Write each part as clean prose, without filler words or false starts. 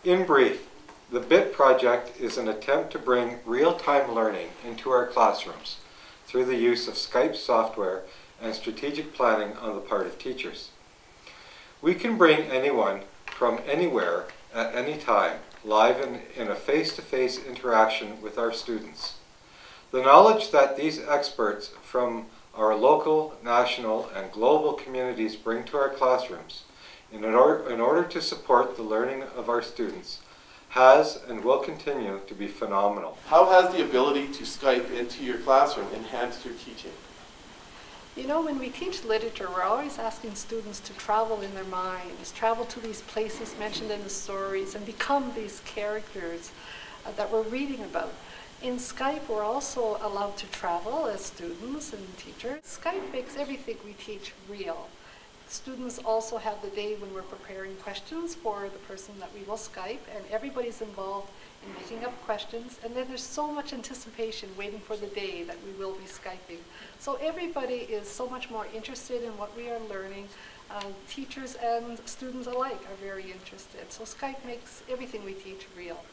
In brief, the BIT project is an attempt to bring real-time learning into our classrooms through the use of Skype software and strategic planning on the part of teachers. We can bring anyone from anywhere at any time live in a face-to-face interaction with our students. The knowledge that these experts from our local, national, and global communities bring to our classrooms in order to support the learning of our students has and will continue to be phenomenal. How has the ability to Skype into your classroom enhanced your teaching? You know, when we teach literature, we're always asking students to travel in their minds, travel to these places mentioned in the stories, and become these characters that we're reading about. In Skype, we're also allowed to travel as students and teachers. Skype makes everything we teach real. Students also have the day when we're preparing questions for the person that we will Skype, and everybody's involved in making up questions, and then there's so much anticipation waiting for the day that we will be Skyping. So everybody is so much more interested in what we are learning. Teachers and students alike are very interested. So Skype makes everything we teach real.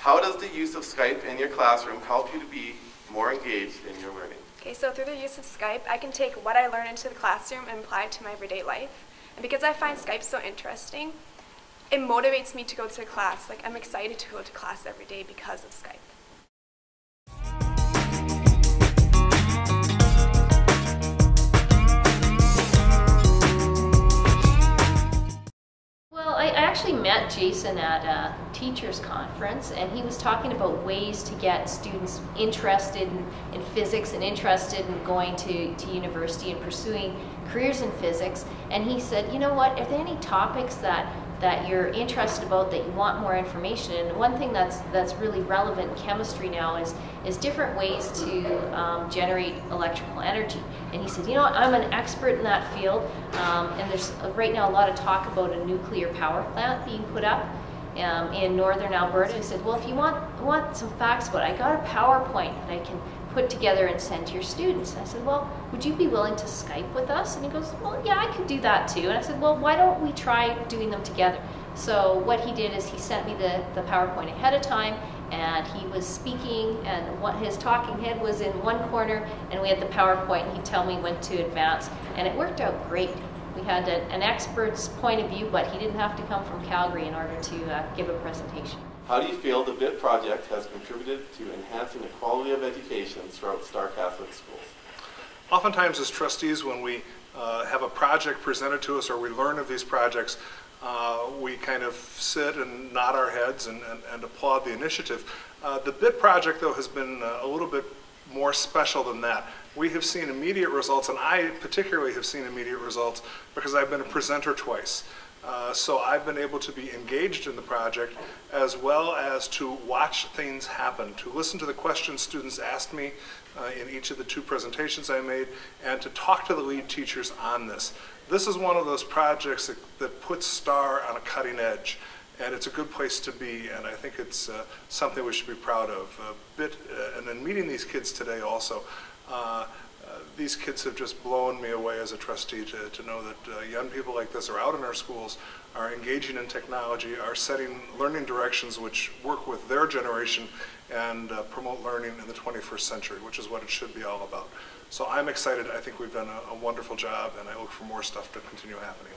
How does the use of Skype in your classroom help you to be more engaged in your learning? Okay, so through the use of Skype, I can take what I learn into the classroom and apply it to my everyday life. And because I find Skype so interesting, it motivates me to go to class. Like, I'm excited to go to class every day because of Skype. I actually met Jason at a teachers conference, and he was talking about ways to get students interested in physics and interested in going to university and pursuing careers in physics. And he said, you know what, are there any topics that you're interested about that you want more information in? And one thing that's really relevant in chemistry now is different ways to generate electrical energy. And he said, you know what, I'm an expert in that field, and there's right now a lot of talk about a nuclear power plant being put up in northern Alberta. He said, well, if you want some facts about it, I got a PowerPoint that I can put together and send to your students. And I said, well, would you be willing to Skype with us? And he goes, well, yeah, I could do that too. And I said, well, why don't we try doing them together? So what he did is he sent me the PowerPoint ahead of time, and he was speaking, and what his talking head was in one corner, and we had the PowerPoint, and he'd tell me when to advance, and it worked out great. We had an expert's point of view, but he didn't have to come from Calgary in order to give a presentation. How do you feel the BIT project has contributed to enhancing the quality of education throughout Star Catholic schools? Oftentimes as trustees, when we have a project presented to us or we learn of these projects, we kind of sit and nod our heads and applaud the initiative. The BIT project, though, has been a little bit more special than that. We have seen immediate results, and I particularly have seen immediate results because I've been a presenter twice. So I've been able to be engaged in the project as well as to watch things happen, to listen to the questions students asked me in each of the 2 presentations I made, and to talk to the lead teachers on this. This is one of those projects that puts STAR on a cutting edge, and it's a good place to be, and I think it's something we should be proud of. And then meeting these kids today also, these kids have just blown me away as a trustee to know that young people like this are out in our schools, are engaging in technology, are setting learning directions which work with their generation and promote learning in the 21st century, which is what it should be all about. So I'm excited. I think we've done a wonderful job, and I look for more stuff to continue happening.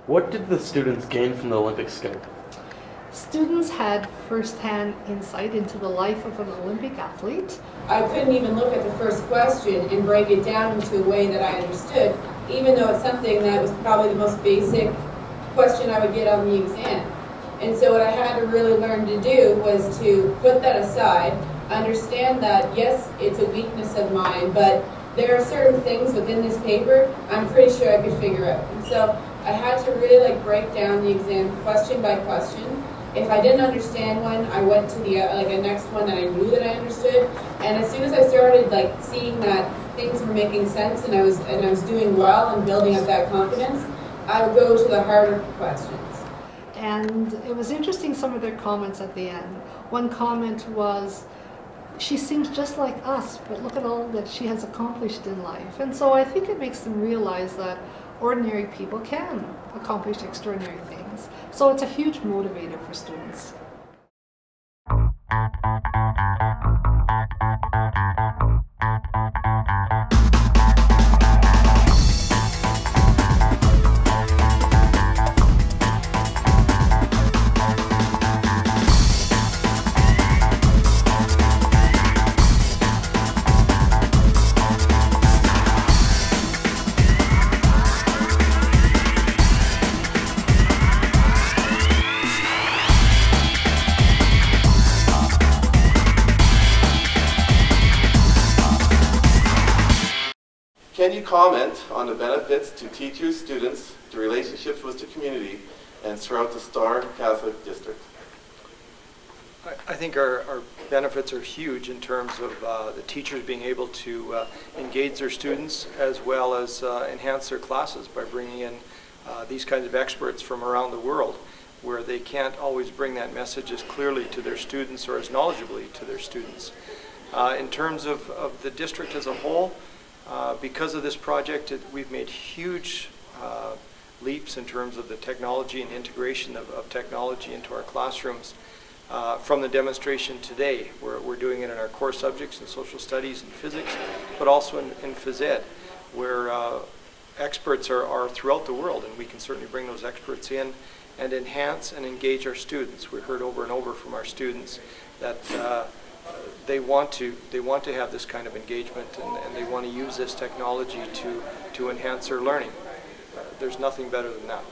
What did the students gain from the Olympic Skype? Students had first-hand insight into the life of an Olympic athlete. I couldn't even look at the first question and break it down into a way that I understood, even though it's something that was probably the most basic question I would get on the exam. And so what I had to really learn to do was to put that aside, understand that, yes, it's a weakness of mine, but there are certain things within this paper I'm pretty sure I could figure out. And so I had to really break down the exam question by question. If I didn't understand one, I went to the a next one that I knew that I understood. And as soon as I started seeing that things were making sense and I was doing well and building up that confidence, I would go to the harder questions. And it was interesting, some of their comments at the end. One comment was, she seems just like us, but look at all that she has accomplished in life. And so I think it makes them realize that ordinary people can accomplish extraordinary things. So it's a huge motivator for students. Can you comment on the benefits to teachers, students, the relationships with the community, and throughout the Star Catholic District? I think our benefits are huge in terms of the teachers being able to engage their students as well as enhance their classes by bringing in these kinds of experts from around the world, where they can't always bring that message as clearly to their students or as knowledgeably to their students. In terms of the district as a whole, because of this project, we've made huge leaps in terms of the technology and integration of technology into our classrooms. From the demonstration today, we're doing it in our core subjects in social studies and physics, but also in phys ed, where experts are throughout the world, and we can certainly bring those experts in and enhance and engage our students. We heard over and over from our students that they want to have this kind of engagement, and they want to use this technology to enhance their learning. There's nothing better than that.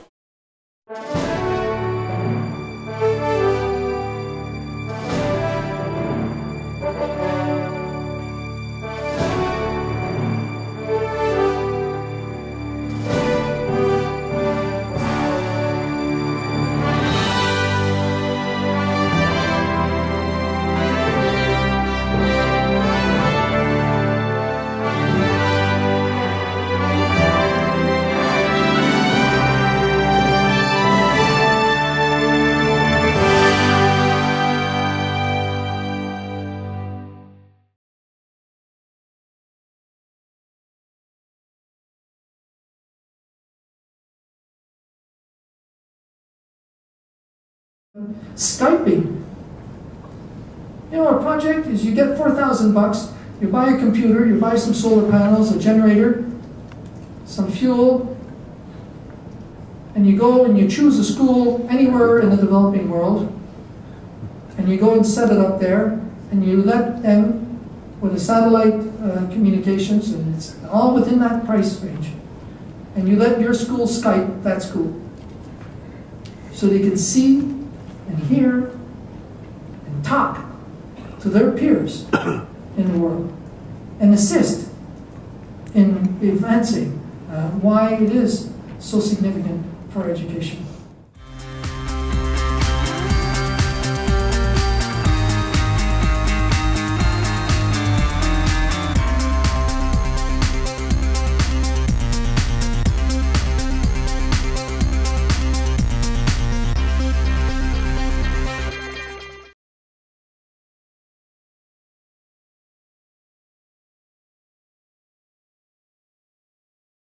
Skyping. You know, a project is you get $4,000, you buy a computer, you buy some solar panels, a generator, some fuel, and you go and you choose a school anywhere in the developing world, and you go and set it up there, and you let them, with a satellite communications, and it's all within that price range, and you let your school Skype that school, so they can see and hear and talk to their peers in the world and assist in advancing why it is so significant for education.